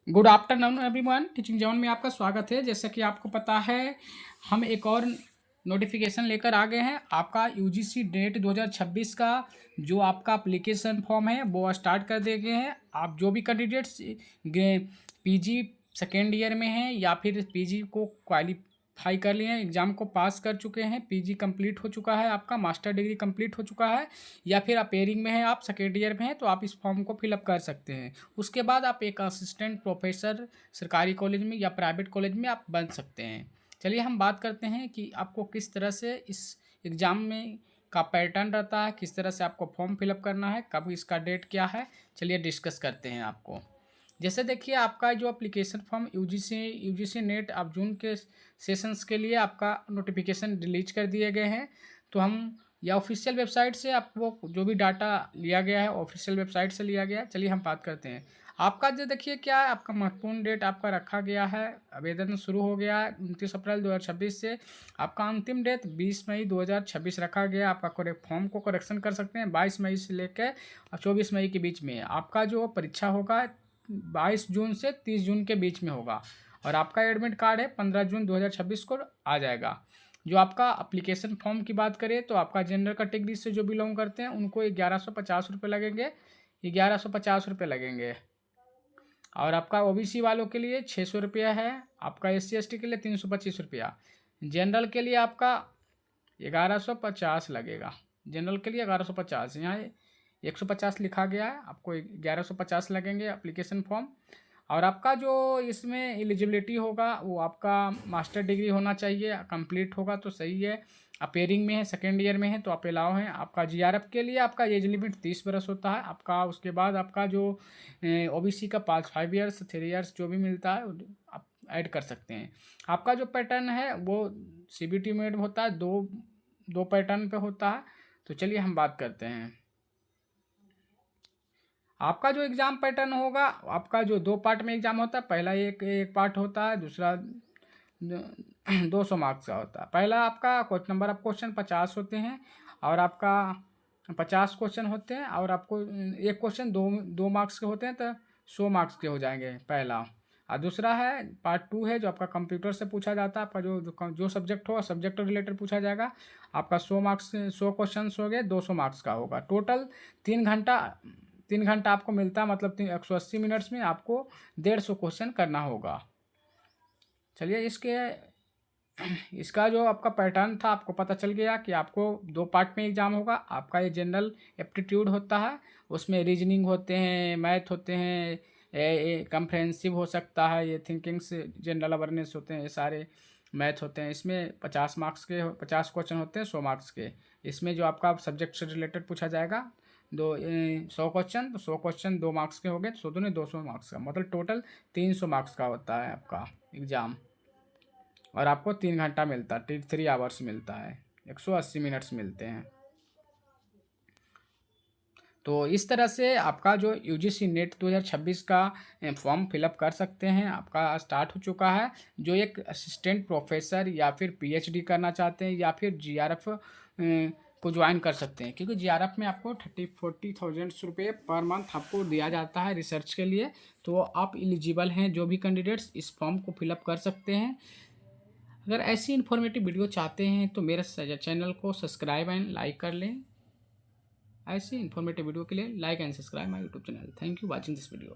Good afternoon everyone. Teaching zone में आपका स्वागत है। जैसा कि आपको पता है, हम एक और नोटिफिकेशन लेकर आ गए हैं। आपका यूजीसी नेट 2026 का जो आपका एप्लीकेशन फॉर्म है वो स्टार्ट कर दिए गए हैं। आप जो भी कैंडिडेट्स पीजी सेकेंड ईयर में हैं या फिर पीजी को क्वालिफाई कर लिए हैं, एग्ज़ाम को पास कर चुके हैं, पीजी कंप्लीट हो चुका है, आपका मास्टर डिग्री कंप्लीट हो चुका है, या फिर आप एयरिंग में हैं, आप सेकेंड ईयर में हैं, तो आप इस फॉर्म को फिलअप कर सकते हैं। उसके बाद आप एक असिस्टेंट प्रोफेसर सरकारी कॉलेज में या प्राइवेट कॉलेज में आप बन सकते हैं। चलिए हम बात करते हैं कि आपको किस तरह से इस एग्ज़ाम में का पैटर्न रहता है, किस तरह से आपको फॉर्म फिलअप करना है, कब इसका डेट क्या है। चलिए डिस्कस करते हैं आपको। जैसे देखिए, आपका जो एप्लीकेशन फॉर्म यूजीसी नेट अब जून के सेशंस के लिए आपका नोटिफिकेशन रिलीज कर दिए गए हैं। तो हम या ऑफिशियल वेबसाइट से आपको जो भी डाटा लिया गया है ऑफिशियल वेबसाइट से लिया गया है। चलिए हम बात करते हैं। आपका जो देखिए क्या है, आपका महत्वपूर्ण डेट आपका रखा गया है। आवेदन शुरू हो गया है 29 अप्रैल 2026 से। आपका अंतिम डेट 20 मई 2026 रखा गया है। आपका फॉर्म को करेक्शन कर सकते हैं 22 मई से लेकर 24 मई के बीच में। आपका जो परीक्षा होगा 22 जून से 30 जून के बीच में होगा। और आपका एडमिट कार्ड है 15 जून 2026 को आ जाएगा। जो आपका एप्लीकेशन फॉर्म की बात करें तो आपका जनरल कैटेगरी से जो बिलोंग करते हैं उनको 1150 रुपये लगेंगे, 1150 रुपये लगेंगे। और आपका ओबीसी वालों के लिए 600 रुपया है। आपका SC ST के लिए 325 रुपया। जनरल के लिए आपका 1150 लगेगा। जनरल के लिए 1150, यहाँ 150 लिखा गया है, आपको 1150 लगेंगे एप्लीकेशन फॉर्म। और आपका जो इसमें एलिजिबिलिटी होगा वो आपका मास्टर डिग्री होना चाहिए, कंप्लीट होगा तो सही है। आप एयरिंग में है, सेकेंड ईयर में है तो आप अलाउ हैं। आपका जीआरएफ के लिए आपका एज लिमिट 30 बरस होता है आपका। उसके बाद आपका जो ओबीसी का 5 ईयर्स 3 ईयर्स जो भी मिलता है आप ऐड कर सकते हैं। आपका जो पैटर्न है वो CBT में होता है, दो पैटर्न पे होता है। तो चलिए हम बात करते हैं। आपका जो एग्ज़ाम पैटर्न होगा, आपका जो 2 पार्ट में एग्ज़ाम होता है, पहला एक पार्ट होता है, दूसरा 200 मार्क्स का होता है। पहला आपका क्वेश्चन नंबर ऑफ क्वेश्चन 50 होते हैं और आपका 50 क्वेश्चन होते हैं। और आपको एक क्वेश्चन दो मार्क्स के होते हैं, तो 100 मार्क्स के हो जाएंगे पहला। और दूसरा है पार्ट 2 है जो आपका कंप्यूटर से पूछा जाता है। आपका जो सब्जेक्ट होगा सब्जेक्ट रिलेटेड पूछा जाएगा। आपका 100 क्वेश्चन हो गए, 200 मार्क्स का होगा। टोटल 3 घंटा आपको मिलता है, मतलब 180 मिनट्स में आपको 150 क्वेश्चन करना होगा। चलिए इसका जो आपका पैटर्न था आपको पता चल गया कि आपको 2 पार्ट में एग्ज़ाम होगा। आपका ये जनरल एप्टीट्यूड होता है, उसमें रीजनिंग होते हैं, मैथ होते हैं, कम्प्रहेंसिव हो सकता है, ये थिंकिंग से जनरल अवेयरनेस होते हैं, ये सारे मैथ होते हैं। इसमें 50 क्वेश्चन होते हैं 100 मार्क्स के। इसमें जो आपका सब्जेक्ट से रिलेटेड पूछा जाएगा 100 क्वेश्चन, तो 100 क्वेश्चन 2 मार्क्स के हो गए, तो 100 दूनी 200 मार्क्स का, मतलब टोटल 300 मार्क्स का होता है आपका एग्ज़ाम। और आपको 3 घंटा मिलता है, 3 आवर्स मिलता है, 180 मिनट्स मिलते हैं। तो इस तरह से आपका जो यूजीसी नेट 2026 का फॉर्म फिलअप कर सकते हैं। आपका स्टार्ट हो चुका है। जो एक असिस्टेंट प्रोफेसर या फिर PhD करना चाहते हैं या फिर जीआरएफ को ज्वाइन कर सकते हैं, क्योंकि जीआरएफ में आपको 30-40 रुपये पर मंथ आपको दिया जाता है रिसर्च के लिए। तो आप एलिजिबल हैं, जो भी कैंडिडेट्स इस फॉर्म को फिलअप कर सकते हैं। अगर ऐसी इन्फॉर्मेटिव वीडियो चाहते हैं तो मेरे चैनल को सब्सक्राइब एंड लाइक कर लें। ऐसी इन्फॉर्मेटिव वीडियो के लिए like and subscribe my YouTube channel. Thank you watching this video.